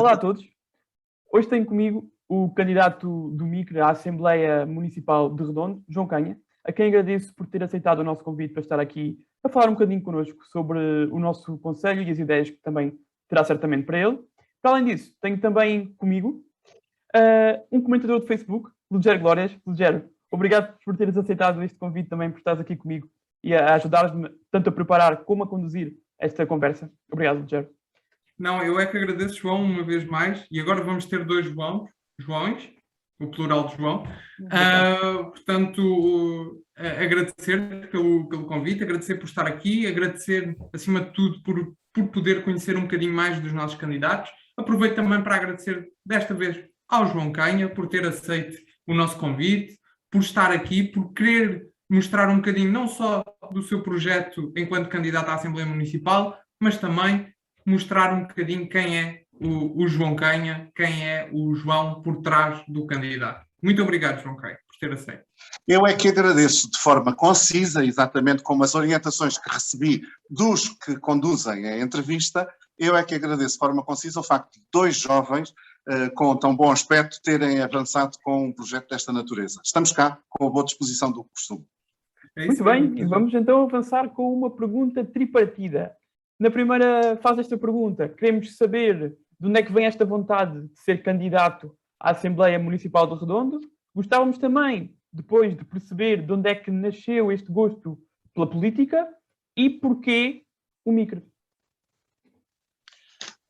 Olá a todos. Hoje tenho comigo o candidato do MICRE à Assembleia Municipal de Redondo, João Canha, a quem agradeço por ter aceitado o nosso convite para estar aqui a falar um bocadinho connosco sobre o nosso concelho e as ideias que também terá certamente para ele. Para além disso, tenho também comigo um comentador do Facebook, Ludger Glórias. Ludger, obrigado por teres aceitado este convite também, por estares aqui comigo e a ajudar-me tanto a preparar como a conduzir esta conversa. Obrigado, Ludger. Não, eu é que agradeço, João, uma vez mais. E agora vamos ter dois Joões, o plural de João. Portanto, agradecer pelo convite, agradecer por estar aqui, agradecer, acima de tudo, por poder conhecer um bocadinho mais dos nossos candidatos. Aproveito também para agradecer, desta vez, ao João Canha, por ter aceito o nosso convite, por estar aqui, por querer mostrar um bocadinho não só do seu projeto enquanto candidato à Assembleia Municipal, mas também mostrar um bocadinho quem é o João Canha, quem é o João por trás do candidato. Muito obrigado, João Canha, por ter aceito. Eu é que agradeço de forma concisa, exatamente como as orientações que recebi dos que conduzem a entrevista, eu é que agradeço de forma concisa o facto de dois jovens com tão bom aspecto terem avançado com um projeto desta natureza. Estamos cá com a boa disposição do costume. Muito bem, e vamos então avançar com uma pergunta tripartida. Na primeira fase desta pergunta, queremos saber de onde é que vem esta vontade de ser candidato à Assembleia Municipal de Redondo. Gostávamos também, depois de perceber de onde é que nasceu este gosto pela política e porquê o MICRE.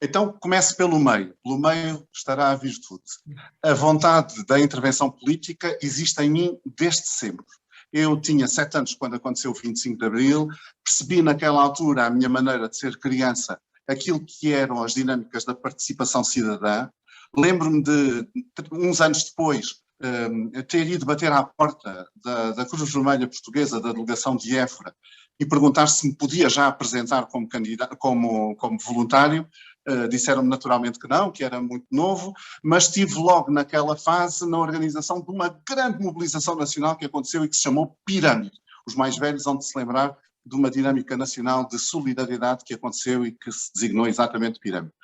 Então, comece pelo meio. Pelo meio estará a virtude. A vontade da intervenção política existe em mim desde sempre. Eu tinha 7 anos quando aconteceu o 25 de Abril, percebi naquela altura a minha maneira de ser criança, aquilo que eram as dinâmicas da participação cidadã. Lembro-me de, uns anos depois, ter ido bater à porta da Cruz Vermelha Portuguesa, da delegação de Évora, e perguntar se me podia já apresentar como candidato, como voluntário. Disseram-me naturalmente que não, que era muito novo, mas estive logo naquela fase na organização de uma grande mobilização nacional que aconteceu e que se chamou Pirâmide. Os mais velhos vão de se lembrar de uma dinâmica nacional de solidariedade que aconteceu e que se designou exatamente Pirâmide.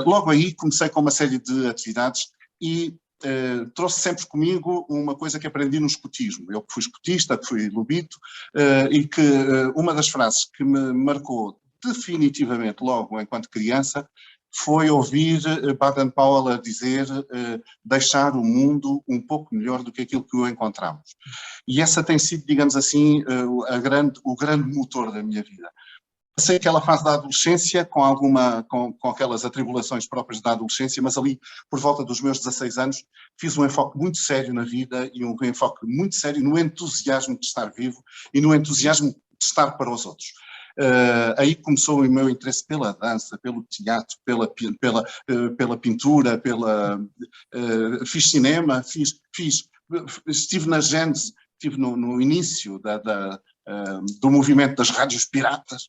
Logo aí comecei com uma série de atividades e trouxe sempre comigo uma coisa que aprendi no escotismo. Eu que fui escotista, que fui lobito, e que uma das frases que me marcou definitivamente logo enquanto criança foi ouvir Baden-Powell a dizer deixar o mundo um pouco melhor do que aquilo que o encontramos. E essa tem sido, digamos assim, o grande motor da minha vida. Passei aquela fase da adolescência com aquelas atribulações próprias da adolescência, mas ali, por volta dos meus 16 anos, fiz um enfoque muito sério na vida e um enfoque muito sério no entusiasmo de estar vivo e no entusiasmo de estar para os outros. Aí começou o meu interesse pela dança, pelo teatro, pela pintura, fiz cinema, estive na gênese, estive no início do movimento das rádios piratas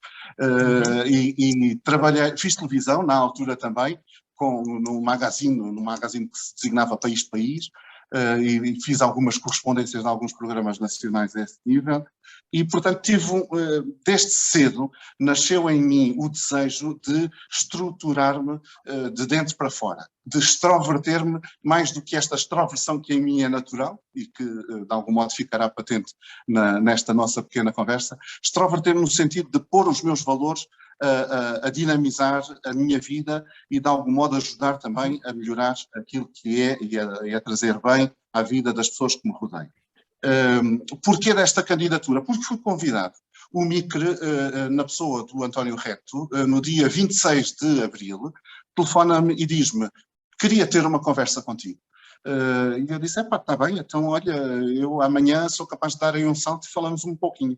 e trabalhei, fiz televisão na altura também, num magazine que se designava País, e fiz algumas correspondências de alguns programas nacionais a esse nível, e portanto desde cedo nasceu em mim o desejo de estruturar-me de dentro para fora, de extroverter-me mais do que esta extroversão que em mim é natural e que de algum modo ficará patente nesta nossa pequena conversa, extroverter-me no sentido de pôr os meus valores a dinamizar a minha vida e de algum modo ajudar também a melhorar aquilo que é e a trazer bem à vida das pessoas que me rodeiam. Porquê desta candidatura? Porque fui convidado. O MICRE, na pessoa do António Reto, no dia 26 de Abril, telefona-me e diz-me: queria ter uma conversa contigo. E eu disse: está bem, então olha, eu amanhã sou capaz de dar aí um salto e falamos um pouquinho.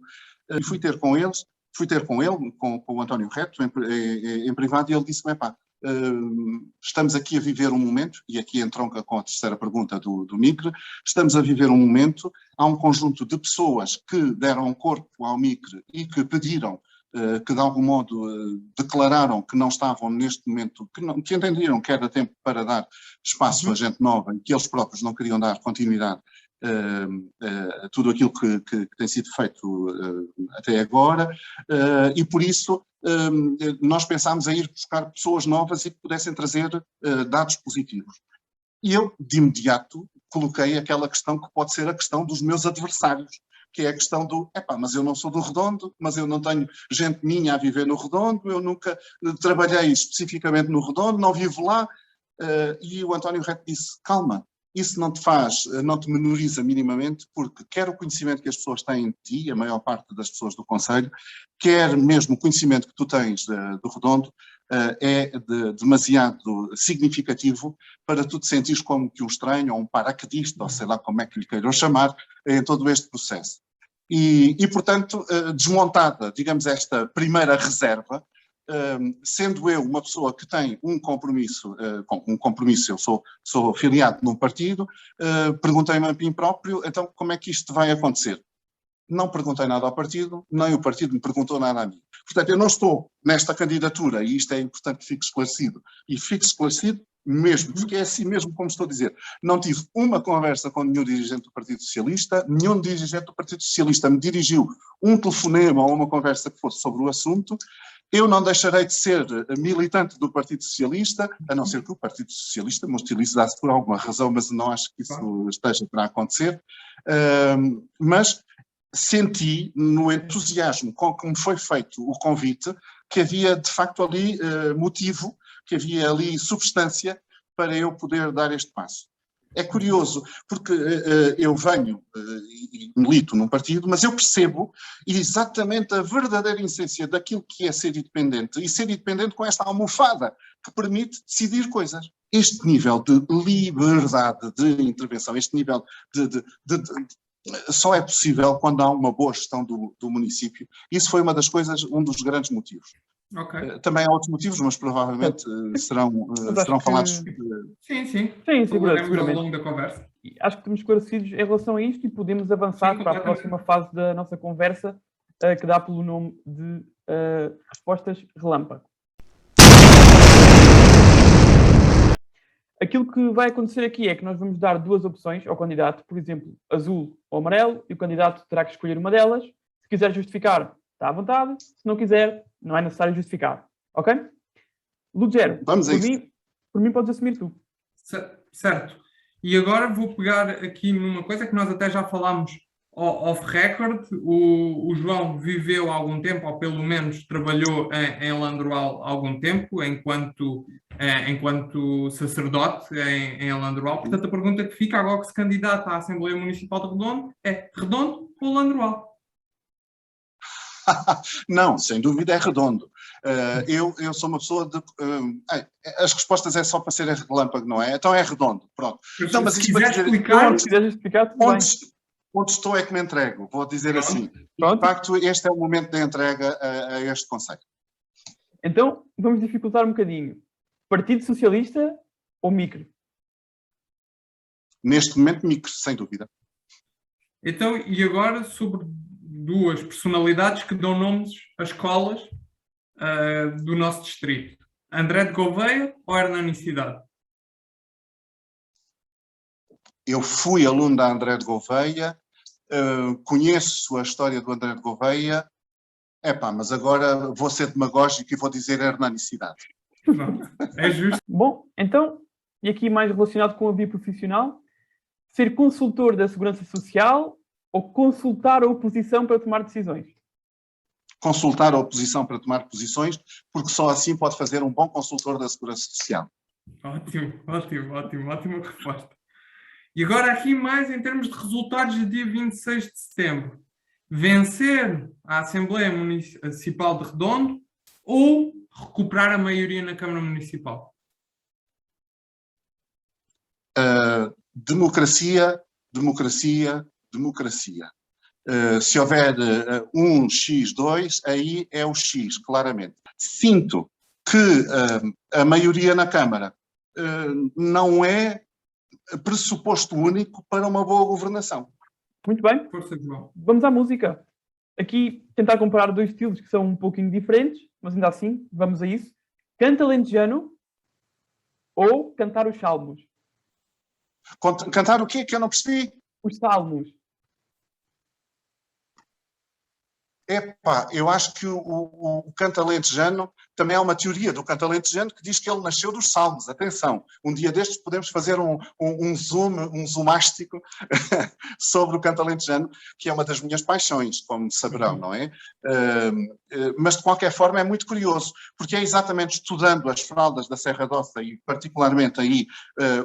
E fui ter com ele, com o António Reto, em privado, e ele disse-me: estamos aqui a viver um momento, e aqui entronca com a terceira pergunta do MICRE, estamos a viver um momento, há um conjunto de pessoas que deram corpo ao MICRE e que pediram, que de algum modo declararam que não estavam neste momento, que entenderam que era tempo para dar espaço a gente nova e que eles próprios não queriam dar continuidade tudo aquilo que tem sido feito até agora, e por isso nós pensámos em ir buscar pessoas novas e que pudessem trazer dados positivos. E eu, de imediato, coloquei aquela questão que pode ser a questão dos meus adversários, que é a questão do, mas eu não sou do Redondo, mas eu não tenho gente minha a viver no Redondo, eu nunca trabalhei especificamente no Redondo, não vivo lá, e o António Reto disse, calma, isso não te menoriza minimamente, porque quer o conhecimento que as pessoas têm de ti, a maior parte das pessoas do Conselho, quer mesmo o conhecimento que tu tens do Redondo, é demasiado significativo para tu te sentires como que um estranho, ou um paraquedista, ou sei lá como é que lhe queiram chamar, em todo este processo. E portanto, desmontada, digamos, esta primeira reserva, sendo eu uma pessoa que tem um compromisso, eu sou afiliado num partido, perguntei-me a mim próprio, então como é que isto vai acontecer? Não perguntei nada ao partido, nem o partido me perguntou nada a mim. Portanto, eu não estou nesta candidatura, e isto é importante que fique esclarecido, e fique esclarecido mesmo, porque é assim mesmo como estou a dizer. Não tive uma conversa com nenhum dirigente do Partido Socialista, nenhum dirigente do Partido Socialista me dirigiu um telefonema ou uma conversa que fosse sobre o assunto. Eu não deixarei de ser militante do Partido Socialista, a não ser que o Partido Socialista me utilizasse por alguma razão, mas não acho que isso esteja para acontecer. Mas senti no entusiasmo com que me foi feito o convite que havia de facto ali motivo, que havia ali substância para eu poder dar este passo. É curioso, porque eu venho e milito num partido, mas eu percebo exatamente a verdadeira essência daquilo que é ser independente, e ser independente com esta almofada que permite decidir coisas. Este nível de liberdade de intervenção, este nível só é possível quando há uma boa gestão do município. Isso foi uma das coisas, um dos grandes motivos. Okay. Também há outros motivos, mas provavelmente serão falados. Sim, seguramente. ao longo da conversa. Acho que estamos esclarecidos em relação a isto e podemos avançar para a próxima fase da nossa conversa, que dá pelo nome de respostas relâmpago. Aquilo que vai acontecer aqui é que nós vamos dar duas opções ao candidato, por exemplo, azul ou amarelo, e o candidato terá que escolher uma delas. Se quiser justificar, está à vontade. Se não quiser, não é necessário justificar. Ok? Lugero, por mim podes assumir tu. Certo. E agora vou pegar aqui numa coisa que nós até já falámos off record. O João viveu há algum tempo, ou pelo menos trabalhou em Landroal há algum tempo, enquanto sacerdote em Landroal. Portanto, a pergunta que fica agora que se candidata à Assembleia Municipal de Redondo é Redondo ou Landroal? Não, sem dúvida é Redondo. Eu sou uma pessoa de... as respostas é só para ser relâmpago, não é? Então é Redondo, pronto. Então, mas se quiser explicar... Onde estou é que me entrego, vou dizer assim. De facto, este é o momento da entrega a este Conselho. Então, vamos dificultar um bocadinho. Partido Socialista ou micro? Neste momento, micro, sem dúvida. Então, e agora sobre duas personalidades que dão nomes a escolas do nosso distrito. André de Gouveia ou Hernani Cidade? Eu fui aluno da André de Gouveia, conheço a história do André de Gouveia, mas agora vou ser demagógico e vou dizer Hernani Cidade. É justo. Bom, então, e aqui mais relacionado com a via profissional, ser consultor da Segurança Social ou consultar a oposição para tomar decisões? Consultar a oposição para tomar posições, porque só assim pode fazer um bom consultor da Segurança Social. Ótima resposta. E agora aqui mais em termos de resultados do dia 26 de setembro. Vencer a Assembleia Municipal de Redondo ou recuperar a maioria na Câmara Municipal? Democracia. Se houver um X2, aí é o X, claramente. Sinto que a maioria na Câmara não é pressuposto único para uma boa governação. Muito bem. Força, João. Vamos à música. Aqui tentar comparar dois estilos que são um pouquinho diferentes, mas ainda assim, vamos a isso. Canta alentejano ou cantar os salmos? Cantar o quê? Que eu não percebi. os salmos? Epá, eu acho que o canto alentejano também há uma teoria do canto alentejano que diz que ele nasceu dos salmos. Atenção, um dia destes podemos fazer um zoomástico sobre o canto alentejano, que é uma das minhas paixões, como saberão, não é? Mas de qualquer forma é muito curioso, porque é exatamente estudando as fraldas da Serra d'Ossa e particularmente aí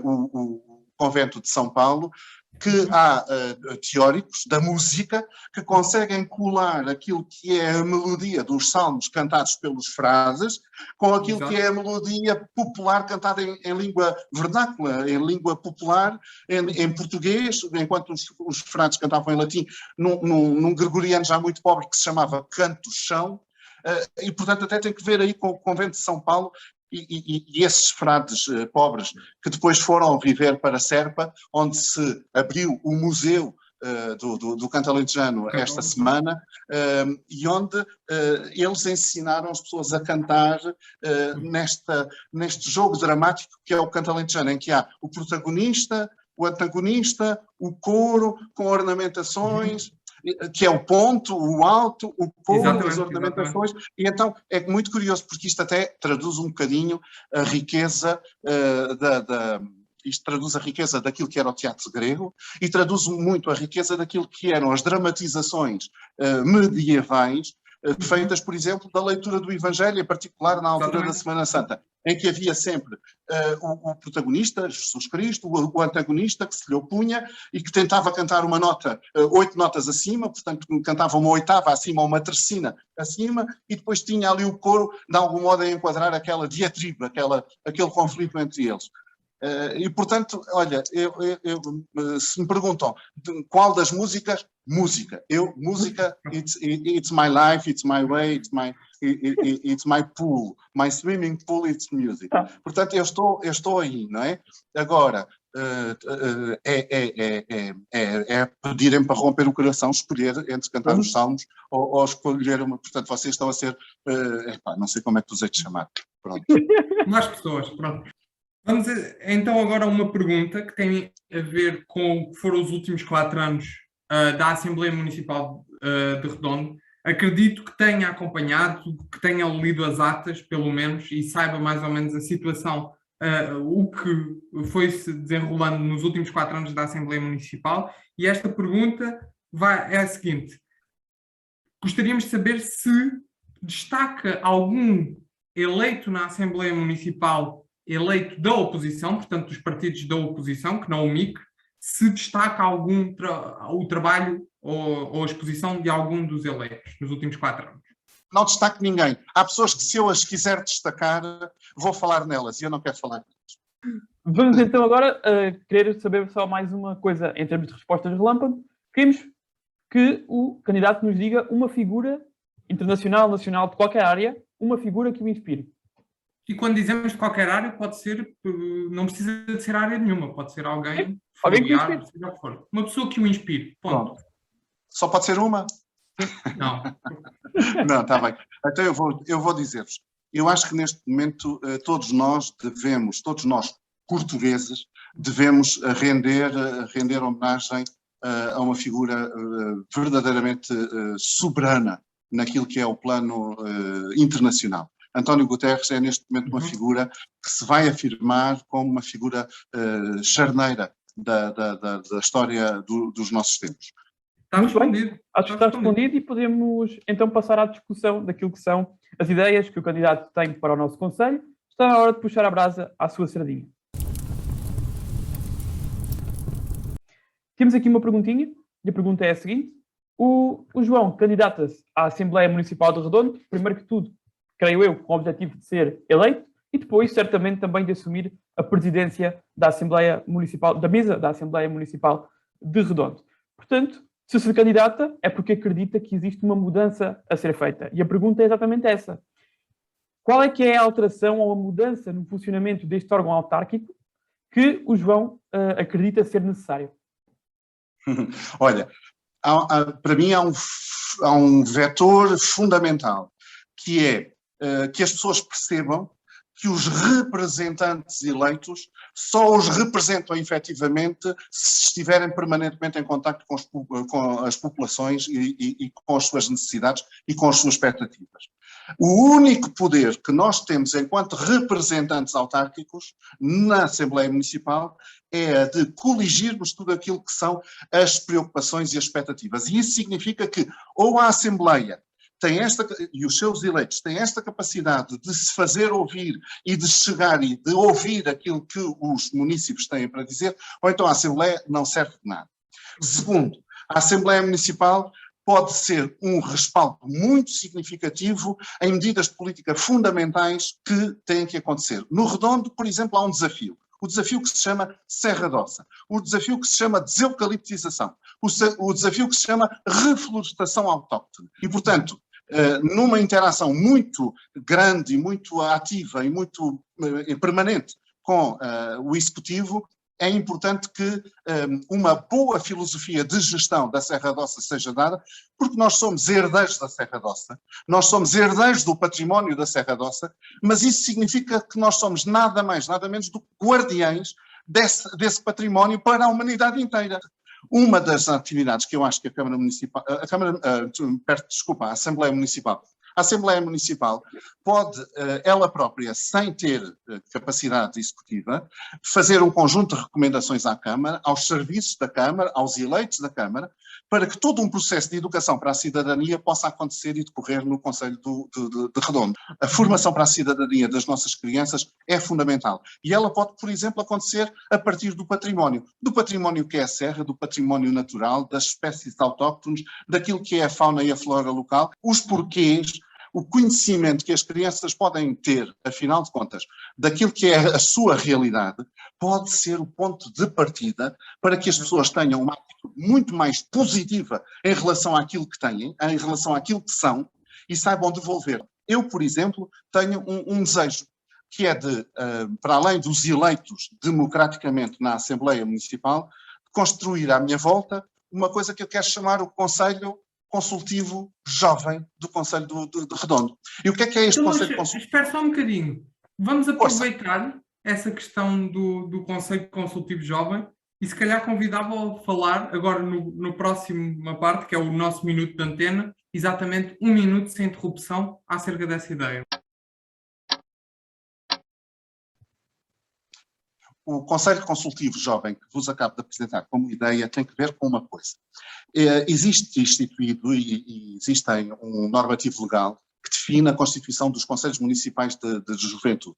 o convento de São Paulo, que há teóricos da música que conseguem colar aquilo que é a melodia dos salmos cantados pelos frades com aquilo Exato. Que é a melodia popular cantada em língua vernácula, em língua popular, em português, enquanto os frades cantavam em latim, num gregoriano já muito pobre que se chamava canto-chão, e portanto até tem que ver aí com o convento de São Paulo. E esses frades pobres que depois foram viver para Serpa, onde se abriu o museu do canto alentejano esta semana, e onde eles ensinaram as pessoas a cantar neste jogo dramático que é o canto alentejano, em que há o protagonista, o antagonista, o coro com ornamentações, que é o ponto, o alto, o coro, as ornamentações, e então é muito curioso, porque isto até traduz um bocadinho a riqueza isto traduz a riqueza daquilo que era o teatro grego e traduz muito a riqueza daquilo que eram as dramatizações medievais, feitas, por exemplo, da leitura do Evangelho, em particular na altura da Semana Santa, em que havia sempre o protagonista, Jesus Cristo, o antagonista que se lhe opunha e que tentava cantar uma nota, 8 notas acima, portanto cantava uma oitava acima ou uma tercina acima, e depois tinha ali o coro, de algum modo, a enquadrar aquela diatriba, aquele conflito entre eles. E, portanto, olha, se me perguntam qual das músicas, música. Música, it's my life, it's my way, it's my pool, my swimming pool, it's music. Portanto, eu estou aí, não é? Agora, é pedirem para romper o coração, escolher entre cantar os salmos ou escolher uma. Portanto, vocês estão a ser, não sei como é que vos hei de chamar. Pronto. Mais pessoas, pronto. Vamos então agora a uma pergunta que tem a ver com o que foram os últimos 4 anos da Assembleia Municipal de Redondo. Acredito que tenha acompanhado, que tenha lido as atas, pelo menos, e saiba mais ou menos a situação, o que foi-se desenrolando nos últimos 4 anos da Assembleia Municipal. E esta pergunta é a seguinte. Gostaríamos de saber se destaca algum eleito na Assembleia Municipal eleito da oposição, portanto dos partidos da oposição, que não o MIC, se destaca algum o trabalho ou a exposição de algum dos eleitos nos últimos 4 anos. Não destaco ninguém. Há pessoas que, se eu as quiser destacar, vou falar nelas e eu não quero falar nelas. Vamos então agora querer saber só mais uma coisa em termos de respostas relâmpago. Queremos que o candidato nos diga uma figura internacional, nacional, de qualquer área, uma figura que o inspire. E quando dizemos de qualquer área, pode ser, não precisa de ser área nenhuma, pode ser alguém familiar, seja o que for. Uma pessoa que o inspire, ponto. Pronto. Só pode ser uma? Não. Não, está bem. Então eu vou dizer-vos. Eu acho que neste momento todos nós portugueses, devemos render homenagem a uma figura verdadeiramente soberana naquilo que é o plano internacional. António Guterres é neste momento uma figura que se vai afirmar como uma figura charneira da história dos nossos tempos. Está respondido. Acho que está respondido e podemos então passar à discussão daquilo que são as ideias que o candidato tem para o nosso Conselho. Está na hora de puxar a brasa à sua sardinha. Temos aqui uma perguntinha, e a pergunta é a seguinte. O João candidata-se à Assembleia Municipal de Redondo, primeiro que tudo, creio eu, com o objetivo de ser eleito, e depois, certamente, também de assumir a presidência da Assembleia Municipal, da mesa da Assembleia Municipal de Redondo. Portanto, se candidata, é porque acredita que existe uma mudança a ser feita. E a pergunta é exatamente essa. Qual é que é a alteração ou a mudança no funcionamento deste órgão autárquico que o João acredita ser necessário? Olha, para mim há um vetor fundamental, que é que as pessoas percebam que os representantes eleitos só os representam efetivamente se estiverem permanentemente em contacto com as populações e com as suas necessidades e com as suas expectativas. O único poder que nós temos enquanto representantes autárquicos na Assembleia Municipal é a de coligirmos tudo aquilo que são as preocupações e as expectativas. E isso significa que ou a Assembleia e os seus eleitos têm esta capacidade de se fazer ouvir e de chegar e de ouvir aquilo que os munícipes têm para dizer, ou então a Assembleia não serve de nada. Segundo, a Assembleia Municipal pode ser um respaldo muito significativo em medidas de política fundamentais que têm que acontecer. No Redondo, por exemplo, há um desafio. O desafio que se chama Serra d'Ossa, o desafio que se chama deseucaliptização, o desafio que se chama reflorestação autóctone. E, portanto, numa interação muito grande e muito ativa e muito permanente com o Executivo, é importante que uma boa filosofia de gestão da Serra d'Ossa seja dada, porque nós somos herdeiros da Serra d'Ossa, nós somos herdeiros do património da Serra d'Ossa, mas isso significa que nós somos nada mais, nada menos do que guardiães desse património para a humanidade inteira. Uma das atividades que eu acho que a Assembleia Municipal pode, ela própria, sem ter capacidade executiva, fazer um conjunto de recomendações à Câmara, aos serviços da Câmara, aos eleitos da Câmara, para que todo um processo de educação para a cidadania possa acontecer e decorrer no Concelho de Redondo. A formação para a cidadania das nossas crianças é fundamental. E ela pode, por exemplo, acontecer a partir do património que é a serra, do património natural, das espécies autóctones, daquilo que é a fauna e a flora local, os porquês, o conhecimento que as crianças podem ter, afinal de contas, daquilo que é a sua realidade, pode ser o ponto de partida para que as pessoas tenham uma atitude muito mais positiva em relação àquilo que têm, em relação àquilo que são, e saibam devolver. Eu, por exemplo, tenho um desejo, que é de, para além dos eleitos democraticamente na Assembleia Municipal, construir à minha volta uma coisa que eu quero chamar o Conselho Consultivo Jovem do Concelho de Redondo. E o que é este Conselho Consultivo? Espera só um bocadinho. Vamos aproveitar essa questão do Conselho Consultivo Jovem e se calhar convidava-o a falar agora no próximo parte, que é o nosso minuto de antena, exatamente 1 minuto sem interrupção acerca dessa ideia. O Conselho Consultivo Jovem, que vos acabo de apresentar como ideia, tem que ver com uma coisa. Existe instituído e existe um normativo legal que define a constituição dos Conselhos Municipais de Juventude,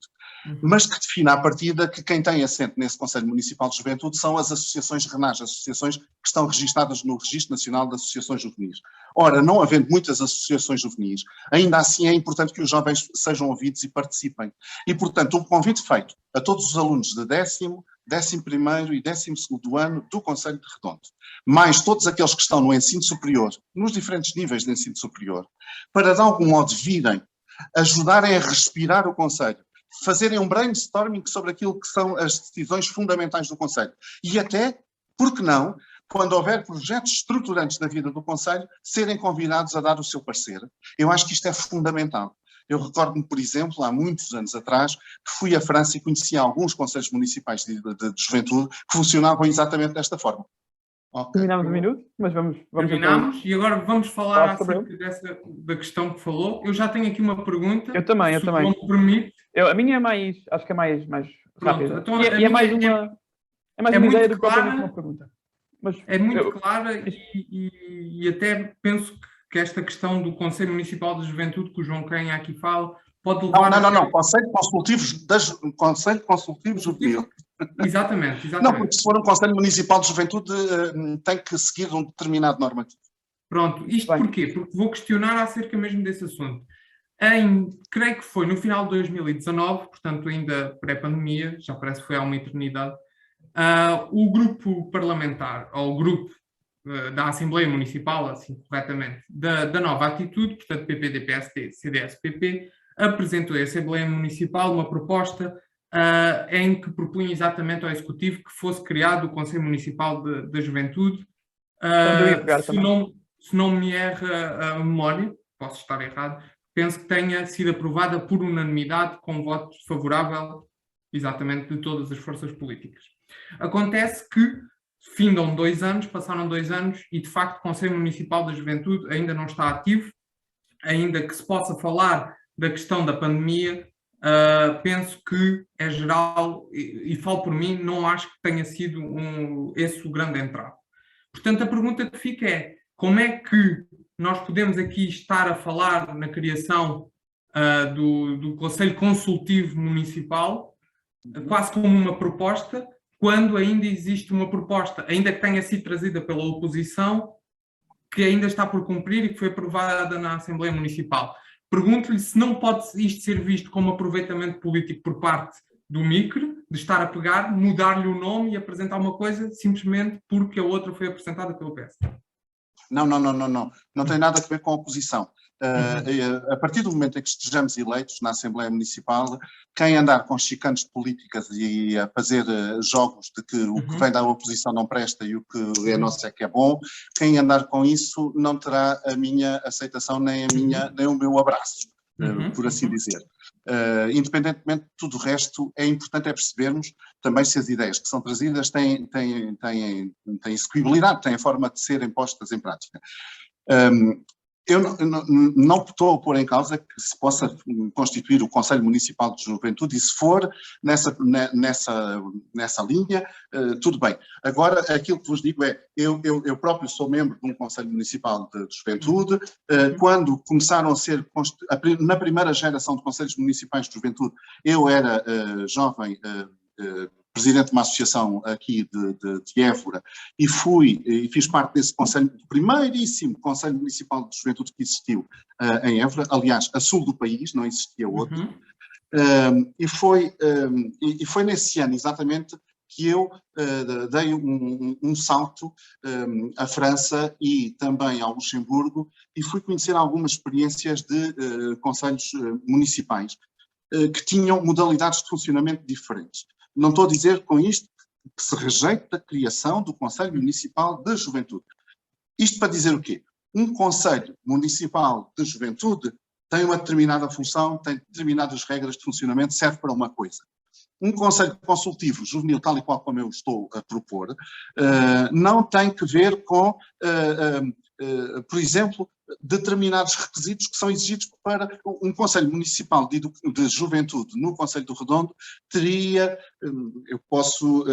mas que define à partida que quem tem assento nesse Conselho Municipal de Juventude são as associações RENAGE, associações que estão registadas no Registro Nacional de Associações Juvenis. Ora, não havendo muitas associações juvenis, ainda assim é importante que os jovens sejam ouvidos e participem. E, portanto, um convite feito a todos os alunos de 10º, 11º e 12º ano do Concelho de Redondo, mais todos aqueles que estão no ensino superior, nos diferentes níveis de ensino superior, para de algum modo virem, ajudarem a respirar o Concelho, fazerem um brainstorming sobre aquilo que são as decisões fundamentais do Concelho. E até, por que não, quando houver projetos estruturantes na vida do Concelho, serem convidados a dar o seu parecer. Eu acho que isto é fundamental. Eu recordo-me, por exemplo, há muitos anos atrás, que fui à França e conheci alguns conselhos municipais de juventude que funcionavam exatamente desta forma. Okay. Terminámos 1 minuto, mas vamos terminámos então, e agora vamos falar acerca da questão que falou. Eu já tenho aqui uma pergunta. Eu também. Se me permite. A minha é mais, acho que é mais rápida. Então, é mais uma ideia do que propriamente uma pergunta. Mas é muito clara e até penso que esta questão do Conselho Municipal de Juventude, que o João Canha aqui fala, pode levar... Não. Conselho Consultivo Juvenil. Exatamente. Não, porque se for um Conselho Municipal de Juventude tem que seguir um determinado normativo. Pronto. Isto porquê? Porque vou questionar acerca mesmo desse assunto. Creio que foi no final de 2019, portanto ainda pré-pandemia, já parece que foi há uma eternidade, o grupo parlamentar, ou o grupo da Assembleia Municipal, assim corretamente, da Nova Atitude, portanto PPD, PSD, CDS, PP, apresentou à Assembleia Municipal uma proposta em que propunha exatamente ao Executivo que fosse criado o Conselho Municipal da Juventude. Se não me erra a memória, posso estar errado, penso que tenha sido aprovada por unanimidade, com voto favorável, exatamente, de todas as forças políticas. Acontece que findam 2 anos, passaram 2 anos e, de facto, o Conselho Municipal da Juventude ainda não está ativo, ainda que se possa falar da questão da pandemia. Penso que é geral, e falo por mim, não acho que tenha sido esse o grande entrave. Portanto, a pergunta que fica é: como é que nós podemos aqui estar a falar na criação do Conselho Consultivo Municipal, quase como uma proposta, quando ainda existe uma proposta, ainda que tenha sido trazida pela oposição, que ainda está por cumprir e que foi aprovada na Assembleia Municipal? Pergunto-lhe se não pode isto ser visto como aproveitamento político por parte do MICRE, de estar a pegar, mudar-lhe o nome e apresentar uma coisa simplesmente porque a outra foi apresentada pelo PS. Não. Não tem nada a ver com a oposição. A partir do momento em que estejamos eleitos na Assembleia Municipal, quem andar com chicanes políticas e a fazer jogos de que o que vem da oposição não presta e o que é nosso é que é bom, quem andar com isso não terá a minha aceitação nem o meu abraço, por assim dizer. Independentemente de tudo o resto, é importante percebermos também se as ideias que são trazidas têm execuibilidade, têm forma de serem postas em prática. Eu não estou a pôr em causa que se possa constituir o Conselho Municipal de Juventude, e se for nessa linha, tudo bem. Agora, aquilo que vos digo é, eu próprio sou membro de um Conselho Municipal de Juventude. Quando começaram a ser, na primeira geração de Conselhos Municipais de Juventude, eu era jovem, presidente de uma associação aqui de Évora, e fiz parte desse conselho, do primeiríssimo Conselho Municipal de Juventude que existiu em Évora, aliás, a sul do país, não existia outro, e foi nesse ano exatamente que eu dei um salto à França e também ao Luxemburgo, e fui conhecer algumas experiências de conselhos municipais que tinham modalidades de funcionamento diferentes. Não estou a dizer com isto que se rejeita a criação do Conselho Municipal de Juventude. Isto para dizer o quê? Um Conselho Municipal de Juventude tem uma determinada função, tem determinadas regras de funcionamento, serve para uma coisa. Um Conselho Consultivo Juvenil, tal e qual como eu estou a propor, não tem que ver com, por exemplo, determinados requisitos que são exigidos para um Conselho Municipal de Juventude no Conselho do Redondo. Teria, eu posso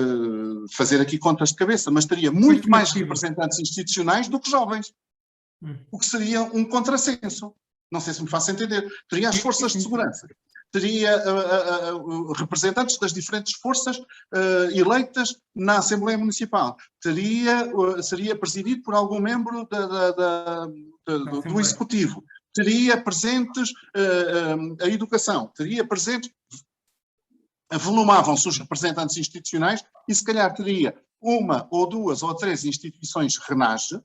fazer aqui contas de cabeça, mas teria muito mais representantes institucionais do que jovens, o que seria um contrassenso. Não sei se me faço entender. Teria as forças de segurança, teria representantes das diferentes forças eleitas na Assembleia Municipal, seria presidido por algum membro do Executivo, teria presentes a educação, teria presentes, avolumavam-se os representantes institucionais e se calhar teria 1 ou 2 ou 3 instituições RENAGE,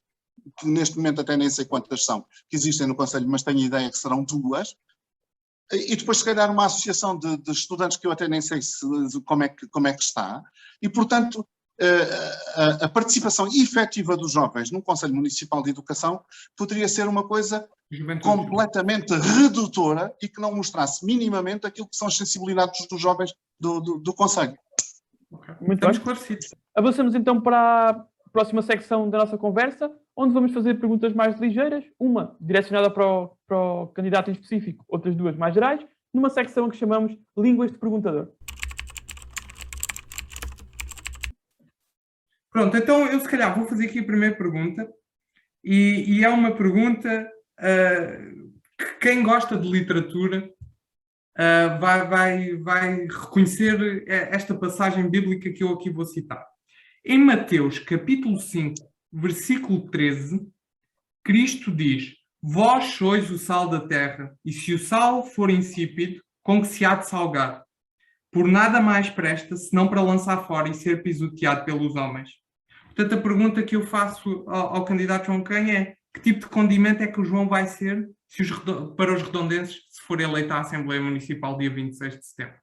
que neste momento até nem sei quantas são, que existem no Conselho, mas tenho a ideia que serão 2, e depois se calhar uma associação de estudantes que eu até nem sei como é que está, e portanto a participação efetiva dos jovens num Conselho Municipal de Educação poderia ser uma coisa completamente redutora e que não mostrasse minimamente aquilo que são as sensibilidades dos jovens do Conselho. Muito bem esclarecido. Avançamos então para a próxima secção da nossa conversa, onde vamos fazer perguntas mais ligeiras, uma direcionada para o candidato em específico, outras 2 mais gerais, numa secção que chamamos Línguas de Perguntador. Pronto, então eu se calhar vou fazer aqui a primeira pergunta, e é uma pergunta que quem gosta de literatura vai reconhecer esta passagem bíblica que eu aqui vou citar. Em Mateus, capítulo 5, versículo 13, Cristo diz: vós sois o sal da terra, e se o sal for insípido, com que se há de salgar? Por nada mais presta, senão para lançar fora e ser pisoteado pelos homens. Portanto, a pergunta que eu faço ao candidato João Canha é: que tipo de condimento é que o João vai ser para os redondenses, se for eleito à Assembleia Municipal dia 26 de setembro?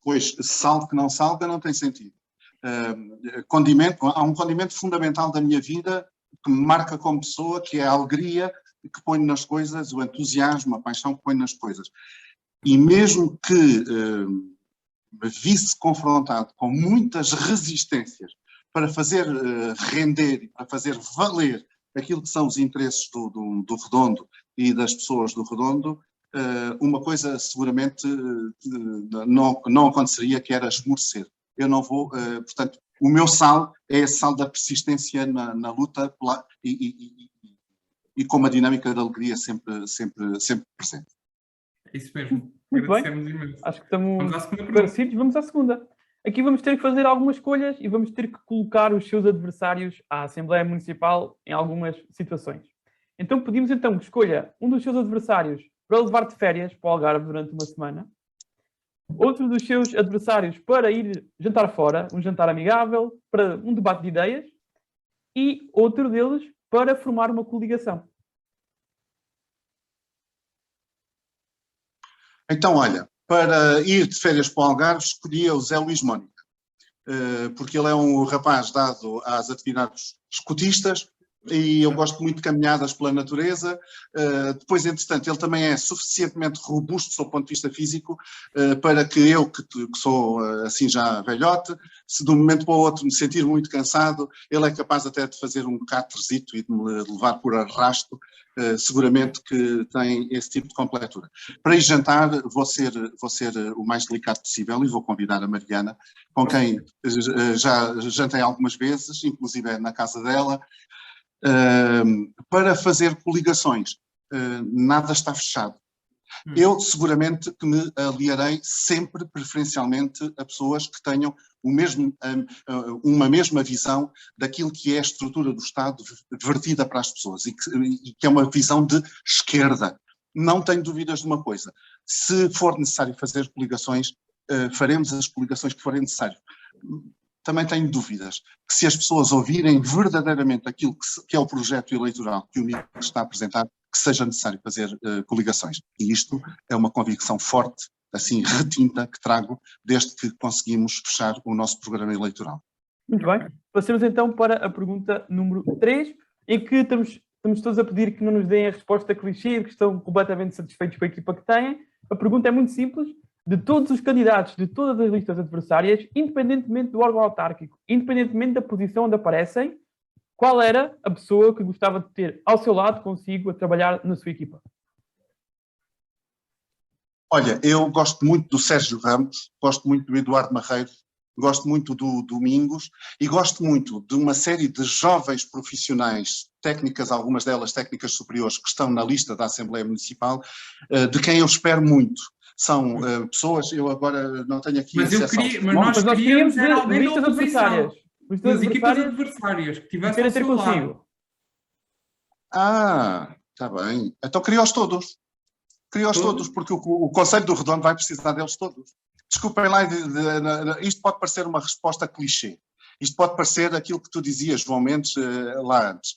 Pois, sal que não salga não tem sentido. Há um condimento fundamental da minha vida que me marca como pessoa, que é a alegria que ponho nas coisas, o entusiasmo, a paixão que ponho nas coisas. E mesmo que me visse confrontado com muitas resistências para fazer render e para fazer valer aquilo que são os interesses do Redondo e das pessoas do Redondo, uma coisa seguramente não aconteceria, que era esmorecer. Eu não vou, portanto, o meu sal é esse sal da persistência na luta e com uma dinâmica de alegria sempre presente. É isso mesmo. Muito bem. Imenso. Acho que estamos esclarecidos. Vamos à segunda. Aqui vamos ter que fazer algumas escolhas e vamos ter que colocar os seus adversários à Assembleia Municipal em algumas situações. Então pedimos que escolha um dos seus adversários para levar de férias para o Algarve durante uma semana, outro dos seus adversários para ir jantar fora, um jantar amigável, para um debate de ideias, e outro deles para formar uma coligação. Então, olha, para ir de férias para o Algarve, escolhia o Zé Luís Mónica, porque ele é um rapaz dado às atividades escotistas e eu gosto muito de caminhadas pela natureza. Depois, entretanto, ele também é suficientemente robusto do ponto de vista físico para que eu, que sou assim já velhote, se de um momento para o outro me sentir muito cansado, ele é capaz até de fazer um cáterzito e de me levar por arrasto. Seguramente que tem esse tipo de completura. Para ir jantar, vou ser o mais delicado possível e vou convidar a Mariana, com quem já jantei algumas vezes, inclusive na casa dela, para fazer coligações. Nada está fechado. Eu seguramente que me aliarei sempre, preferencialmente, a pessoas que tenham uma mesma visão daquilo que é a estrutura do Estado vertida para as pessoas e que é uma visão de esquerda. Não tenho dúvidas de uma coisa: se for necessário fazer coligações, faremos as coligações que forem necessárias. Também tenho dúvidas que, se as pessoas ouvirem verdadeiramente aquilo que é o projeto eleitoral que o MIC está a apresentar, que seja necessário fazer coligações. E isto é uma convicção forte, assim, retinta, que trago desde que conseguimos fechar o nosso programa eleitoral. Muito bem. Passemos então para a pergunta número 3, em que estamos todos a pedir que não nos deem a resposta clichê, que estão completamente satisfeitos com a equipa que têm. A pergunta é muito simples. De todos os candidatos, de todas as listas adversárias, independentemente do órgão autárquico, independentemente da posição onde aparecem, qual era a pessoa que gostava de ter ao seu lado, consigo, a trabalhar na sua equipa? Olha, eu gosto muito do Sérgio Ramos, gosto muito do Eduardo Marreiro, gosto muito do Domingos e gosto muito de uma série de jovens profissionais técnicas, algumas delas técnicas superiores, que estão na lista da Assembleia Municipal, de quem eu espero muito. São pessoas, eu agora não tenho aqui acesso mas nós queríamos era alguém listas da oposição. adversárias. As equipas adversárias que tivessem ao seu lado. Está bem. Então cria-os todos. Cria-os todos, porque o Conselho do Redondo vai precisar deles todos. Desculpem lá, isto pode parecer uma resposta clichê. Isto pode parecer aquilo que tu dizias, João Mendes, lá antes.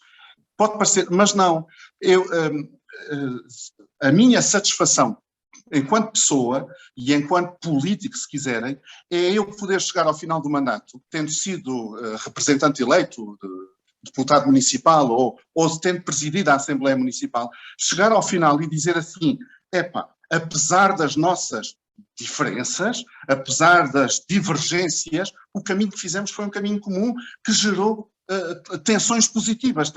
Pode parecer, mas não. A minha satisfação enquanto pessoa e enquanto político, se quiserem, é eu poder chegar ao final do mandato, tendo sido representante eleito, deputado municipal ou tendo presidido a Assembleia Municipal, chegar ao final e dizer assim: apesar das nossas diferenças, apesar das divergências, o caminho que fizemos foi um caminho comum que gerou tensões positivas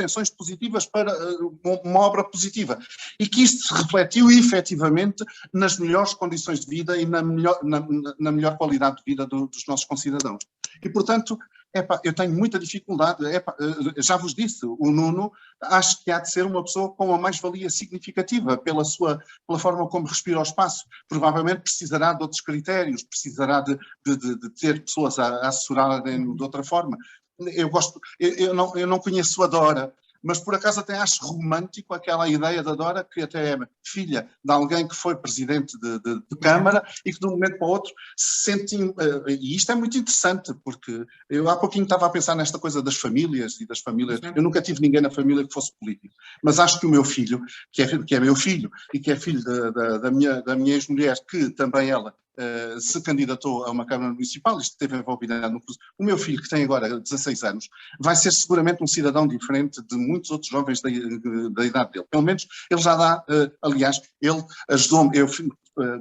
para uma obra positiva, e que isto se refletiu efetivamente nas melhores condições de vida e na melhor qualidade de vida dos nossos concidadãos. E, portanto, eu tenho muita dificuldade, já vos disse, o Nuno acho que há de ser uma pessoa com uma mais-valia significativa pela forma como respira o espaço. Provavelmente precisará de outros critérios, precisará de ter pessoas a assessorarem de outra forma. Eu não conheço a Dora, mas por acaso até acho romântico aquela ideia da Dora, que até é filha de alguém que foi presidente de Câmara e que de um momento para o outro se sente... E isto é muito interessante, porque eu há pouquinho estava a pensar nesta coisa das famílias e das famílias. Eu nunca tive ninguém na família que fosse político, mas acho que o meu filho, que é meu filho e que é filho da minha ex-mulher, que também ela se candidatou a uma Câmara Municipal, esteve envolvido no processo. O meu filho, que tem agora 16 anos, vai ser seguramente um cidadão diferente de muitos outros jovens da idade dele. Pelo menos ele já dá, aliás, ele ajudou-me, eu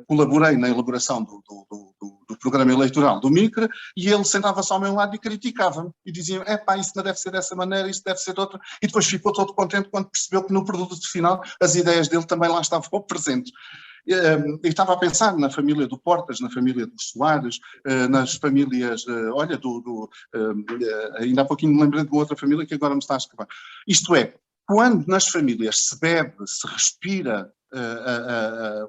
colaborei na elaboração do programa eleitoral do MICRE e ele sentava-se ao meu lado e criticava-me e dizia, isso não deve ser dessa maneira, isso deve ser de outra, e depois ficou todo contente quando percebeu que no produto final as ideias dele também lá estavam presentes. Eu estava a pensar na família do Portas, na família dos Soares, nas famílias, ainda há pouquinho me lembrei de uma outra família que agora me está a escapar. Isto é, quando nas famílias se bebe, se respira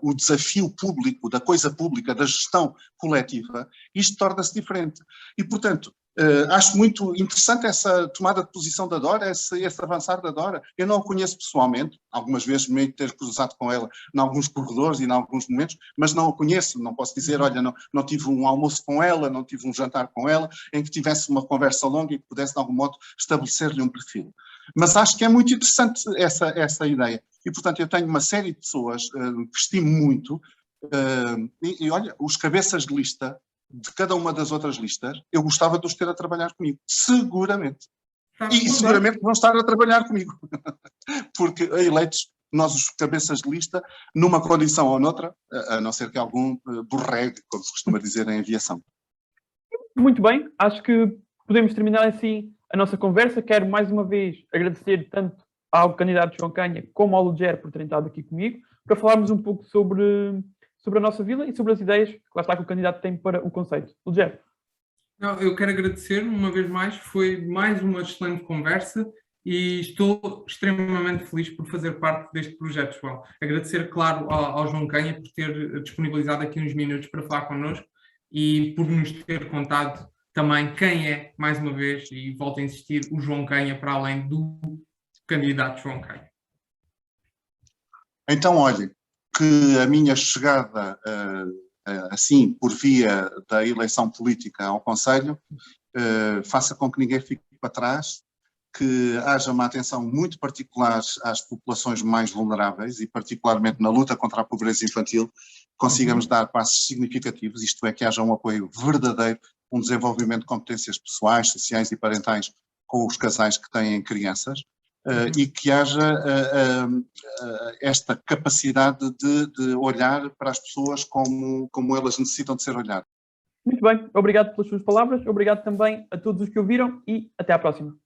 o desafio público, da coisa pública, da gestão coletiva, isto torna-se diferente. E, portanto, acho muito interessante essa tomada de posição da Dora, esse avançar da Dora. Eu não a conheço pessoalmente, algumas vezes meio de ter cruzado com ela em alguns corredores e em alguns momentos, mas não a conheço, não posso dizer, olha, não tive um almoço com ela, não tive um jantar com ela, em que tivesse uma conversa longa e que pudesse de algum modo estabelecer-lhe um perfil. Mas acho que é muito interessante essa ideia. E, portanto, eu tenho uma série de pessoas que estimo muito, e olha, os cabeças de lista de cada uma das outras listas, eu gostava de os ter a trabalhar comigo, seguramente. E seguramente vão estar a trabalhar comigo. Porque eleitos, nós os cabeças de lista, numa condição ou noutra, a não ser que algum borregue, como se costuma dizer em aviação. Muito bem, acho que podemos terminar assim a nossa conversa. Quero mais uma vez agradecer tanto ao candidato João Canha como ao Ludger por terem estado aqui comigo, para falarmos um pouco sobre a nossa vila e sobre as ideias que lá está que o candidato tem para o conceito. Ludger. Eu quero agradecer uma vez mais, foi mais uma excelente conversa e estou extremamente feliz por fazer parte deste projeto, João. Agradecer, claro, ao João Canha por ter disponibilizado aqui uns minutos para falar connosco e por nos ter contado também quem é, mais uma vez, e volto a insistir, o João Canha, para além do candidato João Canha. Então, olhem, que a minha chegada, assim, por via da eleição política ao Conselho, faça com que ninguém fique para trás, que haja uma atenção muito particular às populações mais vulneráveis e particularmente na luta contra a pobreza infantil, consigamos dar passos significativos, isto é, que haja um apoio verdadeiro, um desenvolvimento de competências pessoais, sociais e parentais com os casais que têm crianças, e que haja esta capacidade de olhar para as pessoas como elas necessitam de ser olhadas. Muito bem, obrigado pelas suas palavras, obrigado também a todos os que ouviram e até à próxima.